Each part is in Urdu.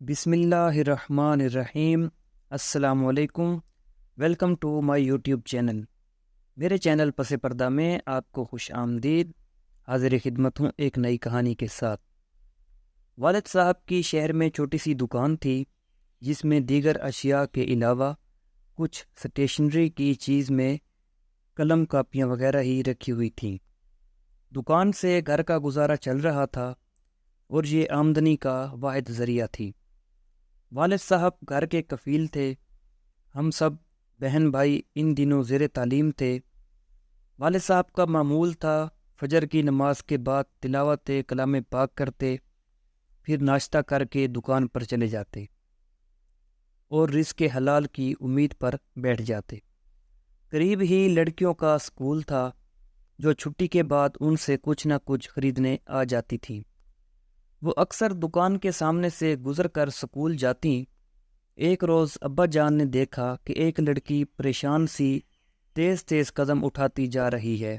بسم اللہ الرحمن الرحیم۔ السلام علیکم۔ Welcome to my YouTube channel. میرے چینل پس پردہ میں آپ کو خوش آمدید۔ حاضر خدمت ہوں ایک نئی کہانی کے ساتھ۔ والد صاحب کی شہر میں چھوٹی سی دکان تھی جس میں دیگر اشیاء کے علاوہ کچھ سٹیشنری کی چیز میں قلم کاپیاں وغیرہ ہی رکھی ہوئی تھیں۔ دکان سے گھر کا گزارا چل رہا تھا اور یہ آمدنی کا واحد ذریعہ تھی۔ والد صاحب گھر کے کفیل تھے۔ ہم سب بہن بھائی ان دنوں زیر تعلیم تھے۔ والد صاحب کا معمول تھا فجر کی نماز کے بعد تلاوت کلام پاک کرتے، پھر ناشتہ کر کے دکان پر چلے جاتے اور رزق حلال کی امید پر بیٹھ جاتے۔ قریب ہی لڑکیوں کا اسکول تھا جو چھٹی کے بعد ان سے کچھ نہ کچھ خریدنے آ جاتی تھیں۔ وہ اکثر دکان کے سامنے سے گزر کر سکول جاتیں۔ ایک روز ابا جان نے دیکھا کہ ایک لڑکی پریشان سی تیز تیز قدم اٹھاتی جا رہی ہے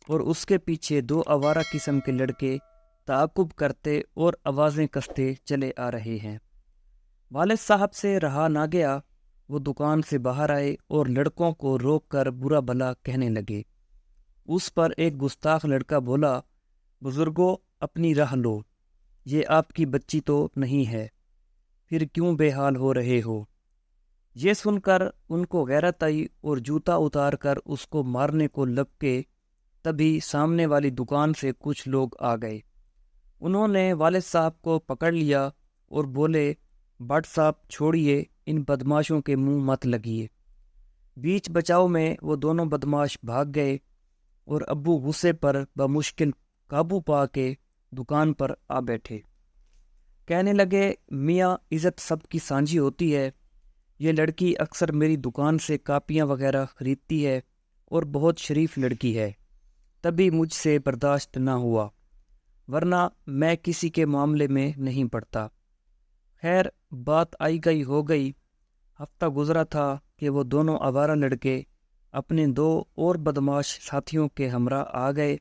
اور اس کے پیچھے دو آوارہ قسم کے لڑکے تعاقب کرتے اور آوازیں کستے چلے آ رہے ہیں۔ والد صاحب سے رہا نہ گیا، وہ دکان سے باہر آئے اور لڑکوں کو روک کر برا بھلا کہنے لگے۔ اس پر ایک گستاخ لڑکا بولا، بزرگوں اپنی راہ لو، یہ آپ کی بچی تو نہیں ہے، پھر کیوں بے حال ہو رہے ہو؟ یہ سن کر ان کو غیرت آئی اور جوتا اتار کر اس کو مارنے کو لپکے۔ تبھی سامنے والی دکان سے کچھ لوگ آ گئے۔ انہوں نے والد صاحب کو پکڑ لیا اور بولے، بٹ صاحب چھوڑیے، ان بدماشوں کے منہ مت لگیے۔ بیچ بچاؤ میں وہ دونوں بدماش بھاگ گئے اور ابو غصے پر بمشکل قابو پا کے دکان پر آ بیٹھے۔ کہنے لگے، میاں عزت سب کی سانجھی ہوتی ہے، یہ لڑکی اکثر میری دکان سے کاپیاں وغیرہ خریدتی ہے اور بہت شریف لڑکی ہے، تبھی مجھ سے برداشت نہ ہوا، ورنہ میں کسی کے معاملے میں نہیں پڑتا۔ خیر بات آئی گئی ہو گئی۔ ہفتہ گزرا تھا کہ وہ دونوں آوارہ لڑکے اپنے دو اور بدماش ساتھیوں کے ہمراہ آ گئے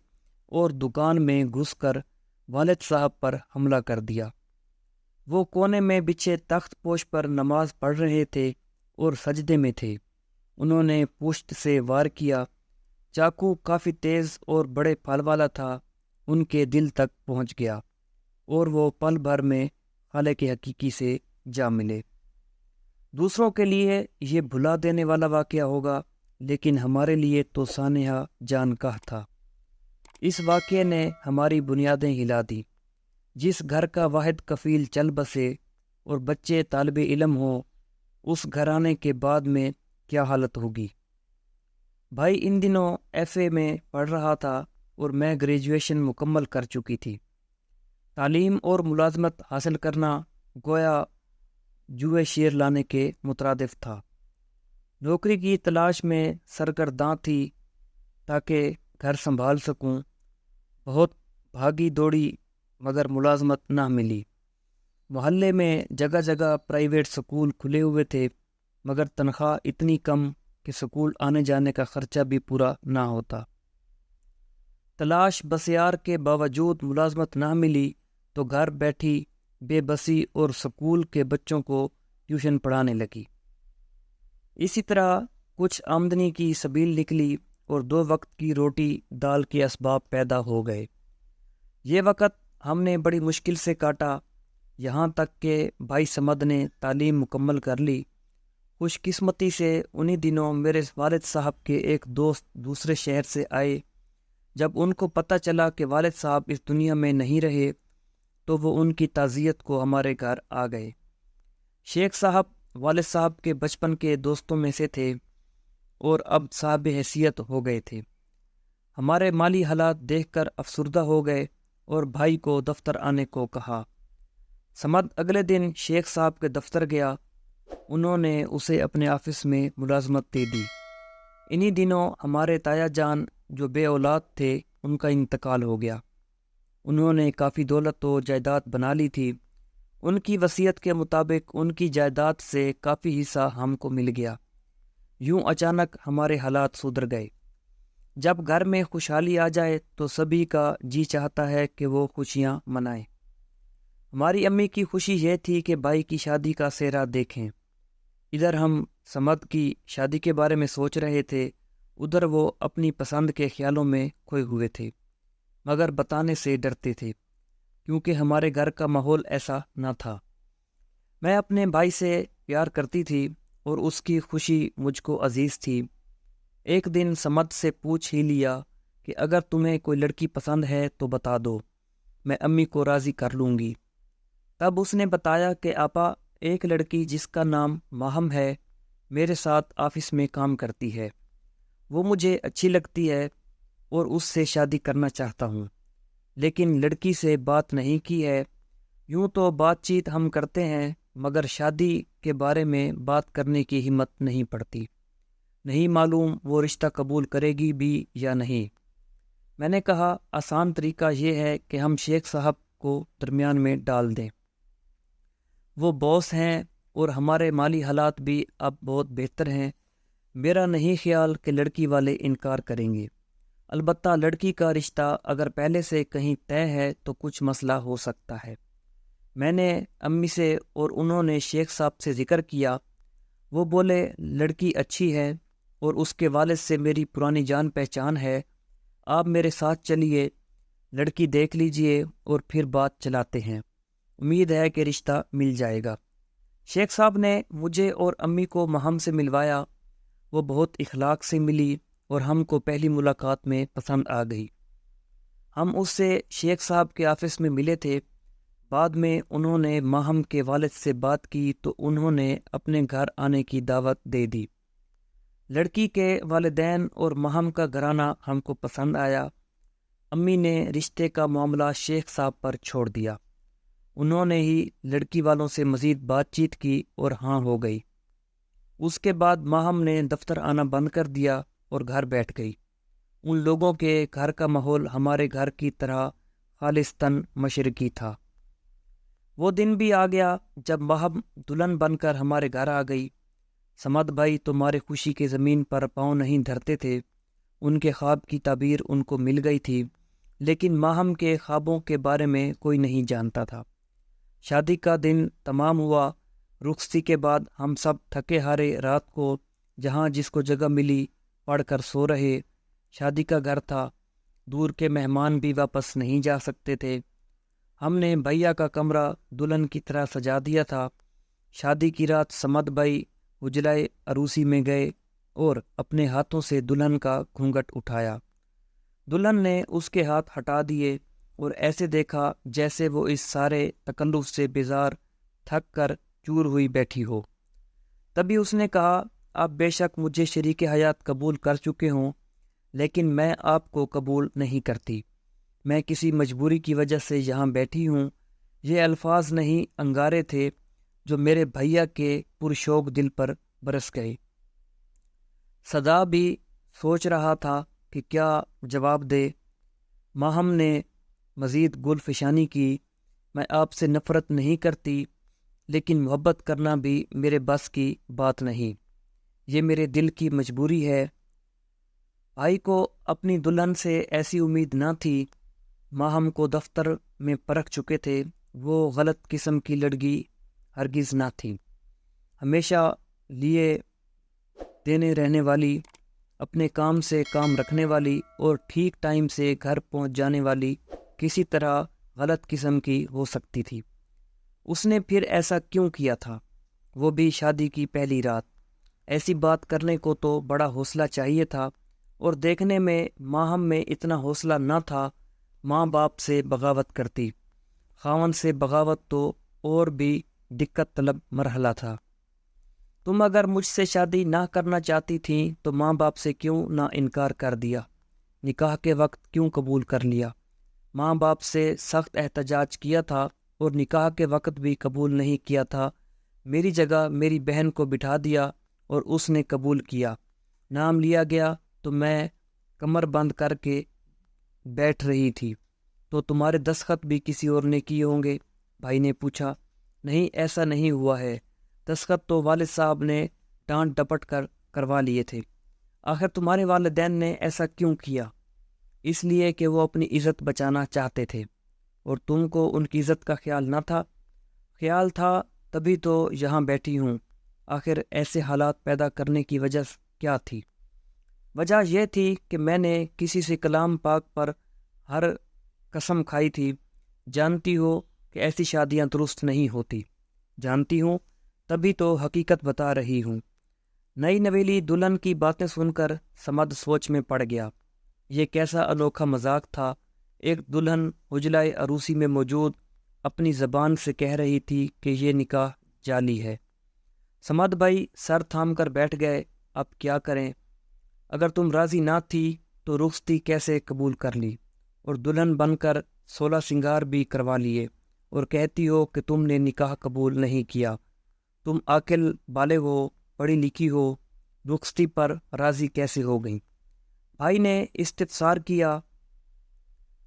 اور دکان میں گھس کر والد صاحب پر حملہ کر دیا۔ وہ کونے میں بچھے تخت پوش پر نماز پڑھ رہے تھے اور سجدے میں تھے۔ انہوں نے پشت سے وار کیا۔ چاقو کافی تیز اور بڑے پھل والا تھا، ان کے دل تک پہنچ گیا اور وہ پل بھر میں خالق حقیقی سے جا ملے۔ دوسروں کے لیے یہ بھلا دینے والا واقعہ ہوگا، لیکن ہمارے لیے تو سانحہ جان کا تھا۔ اس واقعے نے ہماری بنیادیں ہلا دی۔ جس گھر کا واحد کفیل چل بسے اور بچے طالب علم ہوں، اس گھرانے کے بعد میں کیا حالت ہوگی؟ بھائی ان دنوں ایف اے میں پڑھ رہا تھا اور میں گریجویشن مکمل کر چکی تھی۔ تعلیم اور ملازمت حاصل کرنا گویا جوئے شیر لانے کے مترادف تھا۔ نوکری کی تلاش میں سرگرداں تھی تاکہ گھر سنبھال سکوں۔ بہت بھاگی دوڑی مگر ملازمت نہ ملی۔ محلے میں جگہ جگہ پرائیویٹ سکول کھلے ہوئے تھے مگر تنخواہ اتنی کم کہ سکول آنے جانے کا خرچہ بھی پورا نہ ہوتا۔ تلاش بسیار کے باوجود ملازمت نہ ملی تو گھر بیٹھی بے بسی اور سکول کے بچوں کو ٹیوشن پڑھانے لگی۔ اسی طرح کچھ آمدنی کی سبیل نکلی اور دو وقت کی روٹی دال کے اسباب پیدا ہو گئے۔ یہ وقت ہم نے بڑی مشکل سے کاٹا، یہاں تک کہ بھائی سمد نے تعلیم مکمل کر لی۔ خوش قسمتی سے انہی دنوں میرے والد صاحب کے ایک دوست دوسرے شہر سے آئے۔ جب ان کو پتہ چلا کہ والد صاحب اس دنیا میں نہیں رہے تو وہ ان کی تعزیت کو ہمارے گھر آ گئے۔ شیخ صاحب والد صاحب کے بچپن کے دوستوں میں سے تھے اور اب صاحب حیثیت ہو گئے تھے۔ ہمارے مالی حالات دیکھ کر افسردہ ہو گئے اور بھائی کو دفتر آنے کو کہا۔ سمد اگلے دن شیخ صاحب کے دفتر گیا۔ انہوں نے اسے اپنے آفس میں ملازمت دے دی۔ انہی دنوں ہمارے تایا جان جو بے اولاد تھے، ان کا انتقال ہو گیا۔ انہوں نے کافی دولت و جائیداد بنا لی تھی۔ ان کی وصیت کے مطابق ان کی جائیداد سے کافی حصہ ہم کو مل گیا۔ یوں اچانک ہمارے حالات سدھر گئے۔ جب گھر میں خوشحالی آ جائے تو سبھی کا جی چاہتا ہے کہ وہ خوشیاں منائیں۔ ہماری امی کی خوشی یہ تھی کہ بھائی کی شادی کا سہرا دیکھیں۔ ادھر ہم سمد کی شادی کے بارے میں سوچ رہے تھے، ادھر وہ اپنی پسند کے خیالوں میں کھوئے ہوئے تھے، مگر بتانے سے ڈرتے تھے کیونکہ ہمارے گھر کا ماحول ایسا نہ تھا۔ میں اپنے بھائی سے پیار کرتی تھی اور اس کی خوشی مجھ کو عزیز تھی۔ ایک دن سمد سے پوچھ ہی لیا کہ اگر تمہیں کوئی لڑکی پسند ہے تو بتا دو، میں امی کو راضی کر لوں گی۔ تب اس نے بتایا کہ آپا، ایک لڑکی جس کا نام ماہم ہے میرے ساتھ آفس میں کام کرتی ہے، وہ مجھے اچھی لگتی ہے اور اس سے شادی کرنا چاہتا ہوں، لیکن لڑکی سے بات نہیں کی ہے۔ یوں تو بات چیت ہم کرتے ہیں مگر شادی کے بارے میں بات کرنے کی ہمت نہیں پڑتی، نہیں معلوم وہ رشتہ قبول کرے گی بھی یا نہیں۔ میں نے کہا آسان طریقہ یہ ہے کہ ہم شیخ صاحب کو درمیان میں ڈال دیں، وہ باس ہیں اور ہمارے مالی حالات بھی اب بہت بہتر ہیں۔ میرا نہیں خیال کہ لڑکی والے انکار کریں گے، البتہ لڑکی کا رشتہ اگر پہلے سے کہیں طے ہے تو کچھ مسئلہ ہو سکتا ہے۔ میں نے امی سے اور انہوں نے شیخ صاحب سے ذکر کیا، وہ بولے لڑکی اچھی ہے اور اس کے والد سے میری پرانی جان پہچان ہے، آپ میرے ساتھ چلیے، لڑکی دیکھ لیجئے اور پھر بات چلاتے ہیں، امید ہے کہ رشتہ مل جائے گا۔ شیخ صاحب نے مجھے اور امی کو ماہم سے ملوایا، وہ بہت اخلاق سے ملی اور ہم کو پہلی ملاقات میں پسند آ گئی۔ ہم اس سے شیخ صاحب کے آفس میں ملے تھے، بعد میں انہوں نے ماہم کے والد سے بات کی تو انہوں نے اپنے گھر آنے کی دعوت دے دی۔ لڑکی کے والدین اور ماہم کا گھرانہ ہم کو پسند آیا۔ امی نے رشتے کا معاملہ شیخ صاحب پر چھوڑ دیا، انہوں نے ہی لڑکی والوں سے مزید بات چیت کی اور ہاں ہو گئی۔ اس کے بعد ماہم نے دفتر آنا بند کر دیا اور گھر بیٹھ گئی۔ ان لوگوں کے گھر کا ماحول ہمارے گھر کی طرح خالصتاً مشرقی تھا۔ وہ دن بھی آ گیا جب ماہم دلہن بن کر ہمارے گھر آ گئی۔ سمد بھائی تمہارے خوشی کے زمین پر پاؤں نہیں دھرتے تھے، ان کے خواب کی تعبیر ان کو مل گئی تھی، لیکن ماہم کے خوابوں کے بارے میں کوئی نہیں جانتا تھا۔ شادی کا دن تمام ہوا، رخصتی کے بعد ہم سب تھکے ہارے رات کو جہاں جس کو جگہ ملی پڑھ کر سو رہے۔ شادی کا گھر تھا، دور کے مہمان بھی واپس نہیں جا سکتے تھے۔ ہم نے بھیا کا کمرہ دلہن کی طرح سجا دیا تھا۔ شادی کی رات سمد بھائی اجلائے عروسی میں گئے اور اپنے ہاتھوں سے دلہن کا گھونگھٹ اٹھایا۔ دلہن نے اس کے ہاتھ ہٹا دیے اور ایسے دیکھا جیسے وہ اس سارے تکلف سے بیزار تھک کر چور ہوئی بیٹھی ہو۔ تبھی اس نے کہا، آپ بے شک مجھے شریک حیات قبول کر چکے ہوں، لیکن میں آپ کو قبول نہیں کرتی، میں کسی مجبوری کی وجہ سے یہاں بیٹھی ہوں۔ یہ الفاظ نہیں انگارے تھے جو میرے بھیا کے پرشوق دل پر برس گئے۔ صدا بھی سوچ رہا تھا کہ کیا جواب دے۔ ماہم نے مزید گل فشانی کی، میں آپ سے نفرت نہیں کرتی، لیکن محبت کرنا بھی میرے بس کی بات نہیں، یہ میرے دل کی مجبوری ہے۔ بھائی کو اپنی دلہن سے ایسی امید نہ تھی، ماہم کو دفتر میں پرکھ چکے تھے، وہ غلط قسم کی لڑکی ہرگز نہ تھی، ہمیشہ لیے دینے رہنے والی، اپنے کام سے کام رکھنے والی اور ٹھیک ٹائم سے گھر پہنچ جانے والی کسی طرح غلط قسم کی ہو سکتی تھی۔ اس نے پھر ایسا کیوں کیا تھا؟ وہ بھی شادی کی پہلی رات۔ ایسی بات کرنے کو تو بڑا حوصلہ چاہیے تھا، اور دیکھنے میں ماہم میں اتنا حوصلہ نہ تھا۔ ماں باپ سے بغاوت کرتی، خاوند سے بغاوت تو اور بھی دقت طلب مرحلہ تھا۔ تم اگر مجھ سے شادی نہ کرنا چاہتی تھیں تو ماں باپ سے کیوں نہ انکار کر دیا؟ نکاح کے وقت کیوں قبول کر لیا؟ ماں باپ سے سخت احتجاج کیا تھا اور نکاح کے وقت بھی قبول نہیں کیا تھا۔ میری جگہ میری بہن کو بٹھا دیا اور اس نے قبول کیا۔ نام لیا گیا تو میں کمر بند کر کے بیٹھ رہی تھی، تو تمہارے دستخط بھی کسی اور نے کیے ہوں گے؟ بھائی نے پوچھا۔ نہیں، ایسا نہیں ہوا ہے، دستخط تو والد صاحب نے ڈانٹ ڈپٹ کر کروا لیے تھے۔ آخر تمہارے والدین نے ایسا کیوں کیا؟ اس لیے کہ وہ اپنی عزت بچانا چاہتے تھے۔ اور تم کو ان کی عزت کا خیال نہ تھا؟ خیال تھا تبھی تو یہاں بیٹھی ہوں۔ آخر ایسے حالات پیدا کرنے کی وجہ کیا تھی؟ وجہ یہ تھی کہ میں نے کسی سے کلام پاک پر ہر قسم کھائی تھی۔ جانتی ہو کہ ایسی شادیاں درست نہیں ہوتی۔ جانتی ہوں، تبھی تو حقیقت بتا رہی ہوں۔ نئی نویلی دلہن کی باتیں سن کر سمد سوچ میں پڑ گیا۔ یہ کیسا انوکھا مذاق تھا۔ ایک دلہن حجلۂ عروسی میں موجود اپنی زبان سے کہہ رہی تھی کہ یہ نکاح جعلی ہے۔ سمد بھائی سر تھام کر بیٹھ گئے۔ اب کیا کریں؟ اگر تم راضی نہ تھی تو رخصتی کیسے قبول کر لی، اور دلہن بن کر 16 سنگار بھی کروا لیے، اور کہتی ہو کہ تم نے نکاح قبول نہیں کیا؟ تم عاقل بالغ ہو، پڑھی لکھی ہو، رخصتی پر راضی کیسے ہو گئیں؟ بھائی نے استفسار کیا۔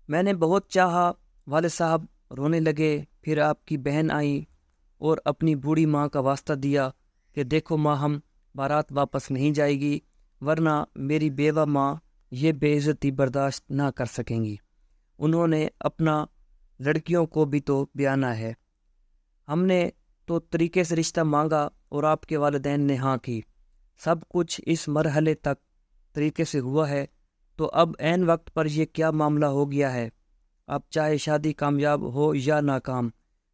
میں نے بہت چاہا۔ والد صاحب رونے لگے۔ پھر آپ کی بہن آئی اور اپنی بوڑھی ماں کا واسطہ دیا کہ دیکھو ماں، ہم بارات واپس نہیں جائے گی، ورنہ میری بیوہ ماں یہ بے عزتی برداشت نہ کر سکیں گی۔ انہوں نے اپنا لڑکیوں کو بھی تو بیانا ہے۔ ہم نے تو طریقے سے رشتہ مانگا اور آپ کے والدین نے ہاں کی۔ سب کچھ اس مرحلے تک طریقے سے ہوا ہے، تو اب عین وقت پر یہ کیا معاملہ ہو گیا ہے؟ اب چاہے شادی کامیاب ہو یا ناکام،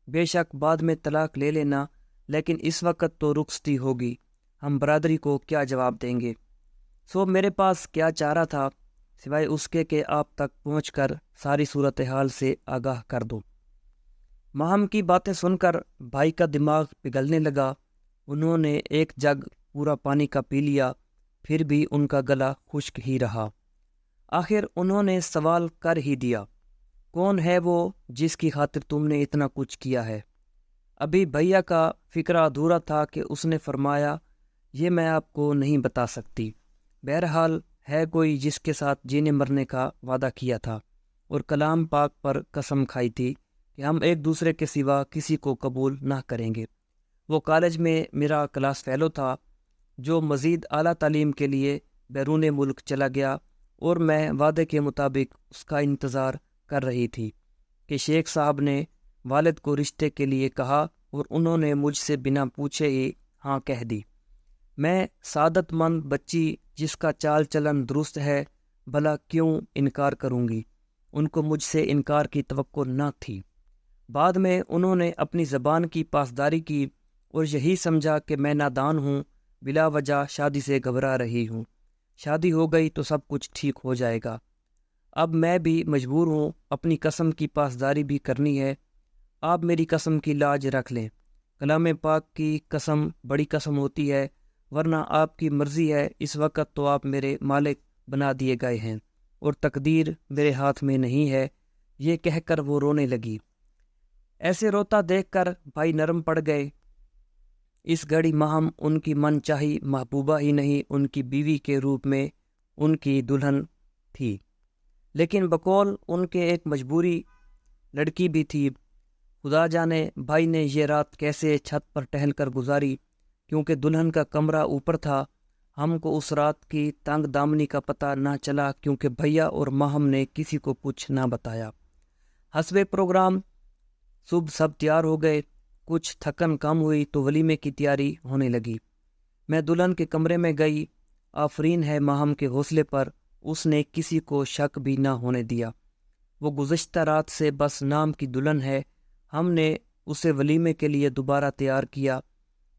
بے شک بعد میں طلاق لے لینا، لیکن اس وقت تو رخصتی ہوگی۔ ہم برادری کو کیا جواب دیں گے؟ سو میرے پاس کیا چارہ تھا سوائے اس کے کہ آپ تک پہنچ کر ساری صورتحال سے آگاہ کر دو۔ ماہم کی باتیں سن کر بھائی کا دماغ پگھلنے لگا۔ انہوں نے ایک جگ پورا پانی کا پی لیا، پھر بھی ان کا گلا خشک ہی رہا۔ آخر انہوں نے سوال کر ہی دیا، کون ہے وہ جس کی خاطر تم نے اتنا کچھ کیا ہے؟ ابھی بھیا کا فکرہ ادھورا تھا کہ اس نے فرمایا، یہ میں آپ کو نہیں بتا سکتی۔ بہرحال ہے کوئی جس کے ساتھ جینے مرنے کا وعدہ کیا تھا اور کلام پاک پر قسم کھائی تھی کہ ہم ایک دوسرے کے سوا کسی کو قبول نہ کریں گے۔ وہ کالج میں میرا کلاس فیلو تھا، جو مزید اعلیٰ تعلیم کے لیے بیرون ملک چلا گیا، اور میں وعدے کے مطابق اس کا انتظار کر رہی تھی کہ شیخ صاحب نے والد کو رشتے کے لیے کہا، اور انہوں نے مجھ سے بنا پوچھے ہی ہاں کہہ دی۔ میں سعادت مند بچی جس کا چال چلن درست ہے، بھلا کیوں انکار کروں گی؟ ان کو مجھ سے انکار کی توقع نہ تھی۔ بعد میں انہوں نے اپنی زبان کی پاسداری کی اور یہی سمجھا کہ میں نادان ہوں، بلا وجہ شادی سے گھبرا رہی ہوں۔ شادی ہو گئی تو سب کچھ ٹھیک ہو جائے گا۔ اب میں بھی مجبور ہوں، اپنی قسم کی پاسداری بھی کرنی ہے۔ آپ میری قسم کی لاج رکھ لیں۔ کلام پاک کی قسم بڑی قسم ہوتی ہے، ورنہ آپ کی مرضی ہے، اس وقت تو آپ میرے مالک بنا دیے گئے ہیں اور تقدیر میرے ہاتھ میں نہیں ہے۔ یہ کہہ کر وہ رونے لگی۔ ایسے روتا دیکھ کر بھائی نرم پڑ گئے۔ اس گھڑی ماہم ان کی من چاہی محبوبہ ہی نہیں، ان کی بیوی کے روپ میں ان کی دلہن تھی، لیکن بقول ان کے ایک مجبوری لڑکی بھی تھی۔ خدا جانے بھائی نے یہ رات کیسے چھت پر ٹہل کر گزاری، کیونکہ دلہن کا کمرہ اوپر تھا۔ ہم کو اس رات کی تنگ دامنی کا پتہ نہ چلا، کیونکہ بھیا اور ماہم نے کسی کو کچھ نہ بتایا۔ حسب پروگرام صبح سب تیار ہو گئے۔ کچھ تھکن کم ہوئی تو ولیمے کی تیاری ہونے لگی۔ میں دلہن کے کمرے میں گئی۔ آفرین ہے ماہم کے حوصلے پر، اس نے کسی کو شک بھی نہ ہونے دیا۔ وہ گزشتہ رات سے بس نام کی دلہن ہے۔ ہم نے اسے ولیمے کے لیے دوبارہ تیار کیا۔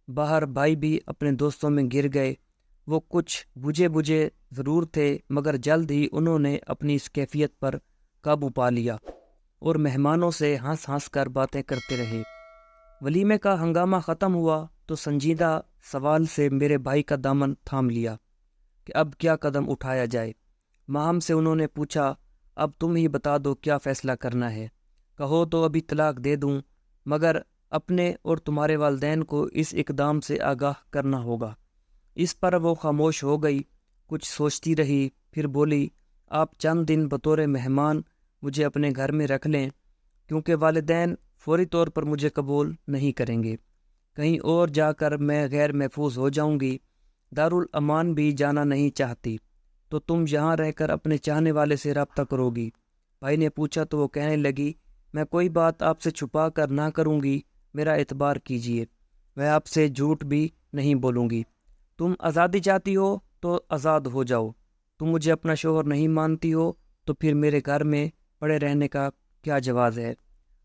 باہر بھائی بھی اپنے دوستوں میں گر گئے۔ وہ کچھ بجھے بجھے ضرور تھے، مگر جلد ہی انہوں نے اپنی اس کیفیت پر قابو پا لیا اور مہمانوں سے ہنس ہنس کر باتیں کرتے رہے۔ ولیمے کا ہنگامہ ختم ہوا تو سنجیدہ سوال سے میرے بھائی کا دامن تھام لیا کہ اب کیا قدم اٹھایا جائے۔ ماہم سے انہوں نے پوچھا، اب تم ہی بتا دو کیا فیصلہ کرنا ہے۔ کہو تو ابھی طلاق دے دوں، مگر اپنے اور تمہارے والدین کو اس اقدام سے آگاہ کرنا ہوگا۔ اس پر وہ خاموش ہو گئی، کچھ سوچتی رہی، پھر بولی، آپ چند دن بطور مہمان مجھے اپنے گھر میں رکھ لیں، کیونکہ والدین فوری طور پر مجھے قبول نہیں کریں گے۔ کہیں اور جا کر میں غیر محفوظ ہو جاؤں گی۔ دارالامان بھی جانا نہیں چاہتی، تو تم یہاں رہ کر اپنے چاہنے والے سے رابطہ کرو گی۔ بھائی نے پوچھا تو وہ کہنے لگی، میں کوئی بات آپ سے چھپا کر نہ کروں گی، میرا اعتبار کیجیے، میں آپ سے جھوٹ بھی نہیں بولوں گی۔ تم آزادی چاہتی ہو تو آزاد ہو جاؤ، تم مجھے اپنا شوہر نہیں مانتی ہو تو پھر میرے گھر میں پڑے رہنے کا کیا جواز ہے؟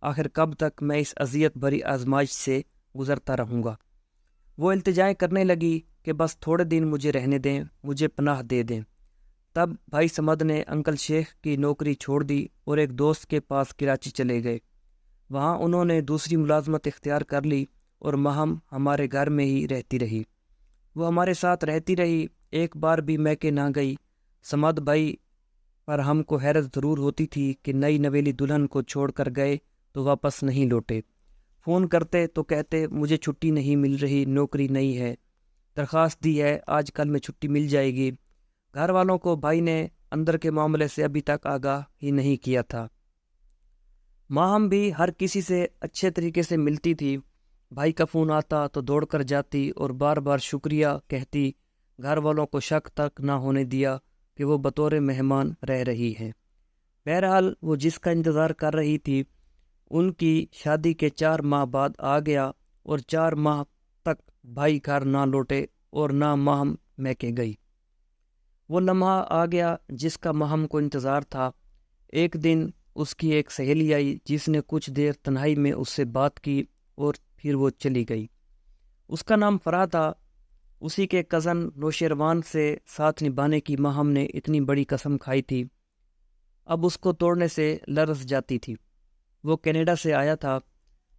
آخر کب تک میں اس اذیت بھری آزمائش سے گزرتا رہوں گا؟ وہ التجائیں کرنے لگی کہ بس تھوڑے دن مجھے رہنے دیں، مجھے پناہ دے دیں۔ تب بھائی سمد نے انکل شیخ کی نوکری چھوڑ دی اور ایک دوست کے پاس کراچی چلے گئے۔ وہاں انہوں نے دوسری ملازمت اختیار کر لی اور ماہم ہمارے گھر میں ہی رہتی رہی۔ وہ ہمارے ساتھ رہتی رہی، ایک بار بھی میکے نہ گئی۔ سمد بھائی پر ہم کو حیرت ضرور ہوتی تھی کہ نئی نویلی دلہن کو چھوڑ کر گئے تو واپس نہیں لوٹے۔ فون کرتے تو کہتے مجھے چھٹی نہیں مل رہی، نوکری نہیں ہے، درخواست دی ہے، آج کل میں چھٹی مل جائے گی۔ گھر والوں کو بھائی نے اندر کے معاملے سے ابھی تک آگاہ ہی نہیں کیا تھا۔ ماہم بھی ہر کسی سے اچھے طریقے سے ملتی تھی، بھائی کا فون آتا تو دوڑ کر جاتی اور بار بار شکریہ کہتی، گھر والوں کو شک تک نہ ہونے دیا کہ وہ بطور مہمان رہ رہی ہے۔ بہرحال وہ جس کا انتظار کر رہی تھی ان کی شادی کے 4 ماہ بعد آ گیا اور 4 ماہ تک بھائی گھر نہ لوٹے اور نہ ماہم میکے گئی۔ وہ لمحہ آ گیا جس کا ماہم کو انتظار تھا۔ ایک دن اس کی ایک سہیلی آئی جس نے کچھ دیر تنہائی میں اس سے بات کی اور پھر وہ چلی گئی۔ اس کا نام فرح تھا۔ اسی کے کزن نوشیروان سے ساتھ نبھانے کی ماہم نے اتنی بڑی قسم کھائی تھی، اب اس کو توڑنے سے لرز جاتی تھی۔ وہ کینیڈا سے آیا تھا،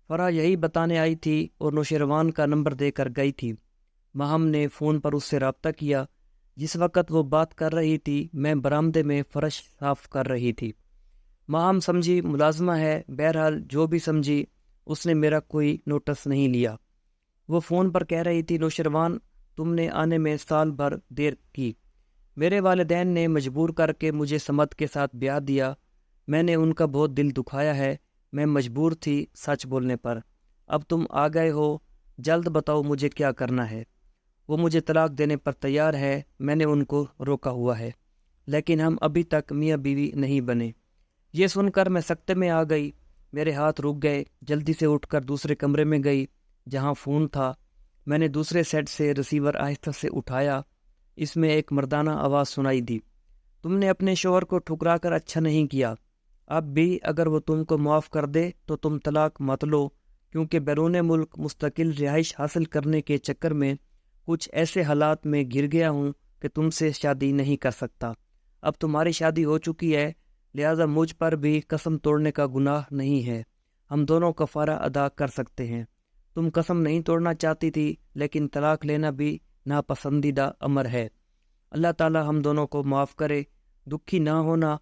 فرح یہی بتانے آئی تھی اور نوشیروان کا نمبر دے کر گئی تھی۔ ماہم نے فون پر اس سے رابطہ کیا۔ جس وقت وہ بات کر رہی تھی میں برآمدے میں فرش صاف کر رہی تھی۔ ماہم سمجھی ملازمہ ہے، بہرحال جو بھی سمجھی اس نے میرا کوئی نوٹس نہیں لیا۔ وہ فون پر کہہ رہی تھی، نوشیروان تم نے آنے میں سال بھر دیر کی، میرے والدین نے مجبور کر کے مجھے سمد کے ساتھ بیاہ دیا، میں نے ان کا بہت دل دکھایا ہے، میں مجبور تھی سچ بولنے پر، اب تم آ گئے ہو، جلد بتاؤ مجھے کیا کرنا ہے۔ وہ مجھے طلاق دینے پر تیار ہے، میں نے ان کو روکا ہوا ہے، لیکن ہم ابھی تک میاں بیوی نہیں بنے۔ یہ سن کر میں سکتے میں آ گئی، میرے ہاتھ رک گئے، جلدی سے اٹھ کر دوسرے کمرے میں گئی جہاں فون تھا۔ میں نے دوسرے سیٹ سے ریسیور آہستہ سے اٹھایا، اس میں ایک مردانہ آواز سنائی دی، تم نے اپنے شوہر کو ٹھکرا کر اچھا نہیں کیا، اب بھی اگر وہ تم کو معاف کر دے تو تم طلاق مت لو، کیونکہ بیرون ملک مستقل رہائش حاصل کرنے کے چکر میں کچھ ایسے حالات میں گر گیا ہوں کہ تم سے شادی نہیں کر سکتا۔ اب تمہاری شادی ہو چکی ہے، لہذا مجھ پر بھی قسم توڑنے کا گناہ نہیں ہے، ہم دونوں کفارہ ادا کر سکتے ہیں۔ تم قسم نہیں توڑنا چاہتی تھی، لیکن طلاق لینا بھی ناپسندیدہ امر ہے، اللہ تعالی ہم دونوں کو معاف کرے، دکھی نہ ہونا،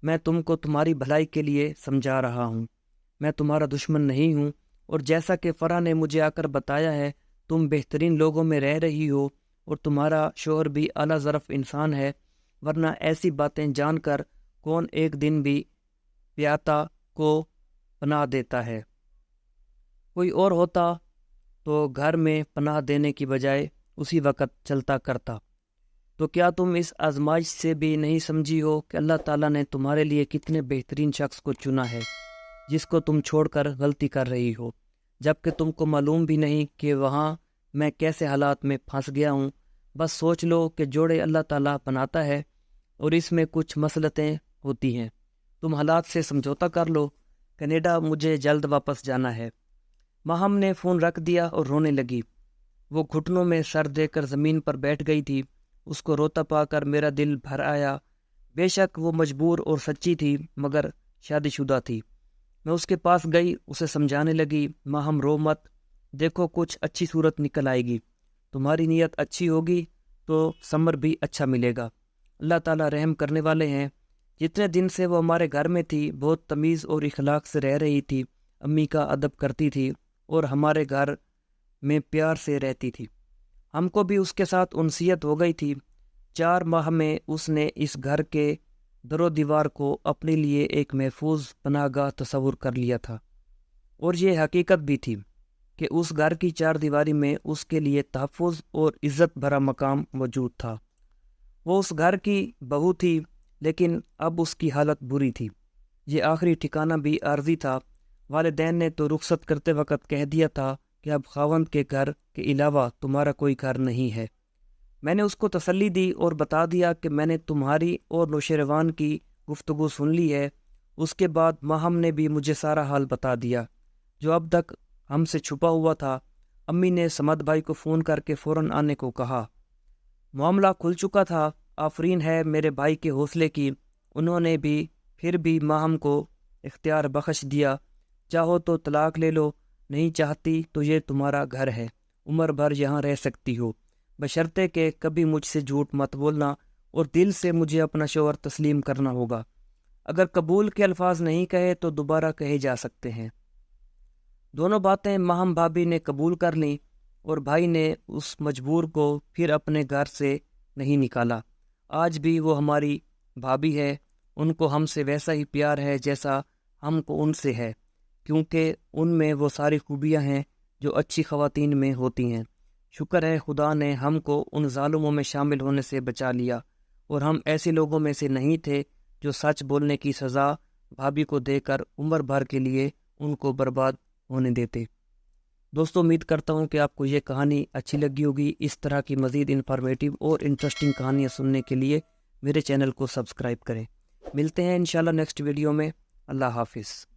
میں تم کو تمہاری بھلائی کے لیے سمجھا رہا ہوں، میں تمہارا دشمن نہیں ہوں، اور جیسا کہ فرح نے مجھے آ کر بتایا ہے تم بہترین لوگوں میں رہ رہی ہو اور تمہارا شوہر بھی اعلیٰ ظرف انسان ہے، ورنہ ایسی باتیں جان کر کون ایک دن بھی پیاتا کو پناہ دیتا ہے؟ کوئی اور ہوتا تو گھر میں پناہ دینے کی بجائے اسی وقت چلتا کرتا۔ تو کیا تم اس آزمائش سے بھی نہیں سمجھی ہو کہ اللہ تعالیٰ نے تمہارے لیے کتنے بہترین شخص کو چنا ہے جس کو تم چھوڑ کر غلطی کر رہی ہو، جبکہ تم کو معلوم بھی نہیں کہ وہاں میں کیسے حالات میں پھنس گیا ہوں۔ بس سوچ لو کہ جوڑے اللہ تعالیٰ بناتا ہے اور اس میں کچھ مصلحتیں ہوتی ہیں، تم حالات سے سمجھوتا کر لو، کینیڈا مجھے جلد واپس جانا ہے۔ ماہم نے فون رکھ دیا اور رونے لگی، وہ گھٹنوں میں سر دے کر زمین پر بیٹھ گئی تھی۔ اس کو روتا پا کر میرا دل بھر آیا، بے شک وہ مجبور اور سچی تھی مگر شادی شدہ تھی۔ میں اس کے پاس گئی، اسے سمجھانے لگی، ماہم رو مت، دیکھو کچھ اچھی صورت نکل آئے گی، تمہاری نیت اچھی ہوگی تو ثمر بھی اچھا ملے گا، اللہ تعالیٰ رحم کرنے والے ہیں۔ جتنے دن سے وہ ہمارے گھر میں تھی بہت تمیز اور اخلاق سے رہ رہی تھی، امی کا ادب کرتی تھی اور ہمارے گھر میں پیار سے رہتی تھی، ہم کو بھی اس کے ساتھ انسیت ہو گئی تھی۔ 4 ماہ میں اس نے اس گھر کے در و دیوار کو اپنے لیے ایک محفوظ پناہ گاہ تصور کر لیا تھا، اور یہ حقیقت بھی تھی کہ اس گھر کی 4 دیواری میں اس کے لیے تحفظ اور عزت بھرا مقام موجود تھا۔ وہ اس گھر کی بہو تھی، لیکن اب اس کی حالت بری تھی، یہ آخری ٹھکانہ بھی عارضی تھا، والدین نے تو رخصت کرتے وقت کہہ دیا تھا کہ اب خاوند کے گھر کے علاوہ تمہارا کوئی گھر نہیں ہے۔ میں نے اس کو تسلی دی اور بتا دیا کہ میں نے تمہاری اور نوشیروان کی گفتگو سن لی ہے۔ اس کے بعد ماہم نے بھی مجھے سارا حال بتا دیا جو اب تک ہم سے چھپا ہوا تھا۔ امی نے صمد بھائی کو فون کر کے فوراً آنے کو کہا۔ معاملہ کھل چکا تھا۔ آفرین ہے میرے بھائی کے حوصلے کی، انہوں نے بھی پھر بھی ماہم کو اختیار بخش دیا۔ چاہو تو طلاق لے لو، نہیں چاہتی تو یہ تمہارا گھر ہے، عمر بھر یہاں رہ سکتی ہو، بشرطے کہ کبھی مجھ سے جھوٹ مت بولنا اور دل سے مجھے اپنا شوہر تسلیم کرنا ہوگا۔ اگر قبول کے الفاظ نہیں کہے تو دوبارہ کہے جا سکتے ہیں۔ دونوں باتیں ماہم بھابھی نے قبول کر لیں اور بھائی نے اس مجبور کو پھر اپنے گھر سے نہیں نکالا۔ آج بھی وہ ہماری بھابھی ہے، ان کو ہم سے ویسا ہی پیار ہے جیسا ہم کو ان سے ہے، کیونکہ ان میں وہ ساری خوبیاں ہیں جو اچھی خواتین میں ہوتی ہیں۔ شکر ہے خدا نے ہم کو ان ظالموں میں شامل ہونے سے بچا لیا اور ہم ایسے لوگوں میں سے نہیں تھے جو سچ بولنے کی سزا بھابھی کو دے کر عمر بھر کے لیے ان کو برباد ہونے دیتے۔ دوستو، امید کرتا ہوں کہ آپ کو یہ کہانی اچھی لگی ہوگی۔ اس طرح کی مزید انفارمیٹیو اور انٹرسٹنگ کہانیاں سننے کے لیے میرے چینل کو سبسکرائب کریں۔ ملتے ہیں انشاءاللہ نیکسٹ ویڈیو میں۔ اللہ حافظ۔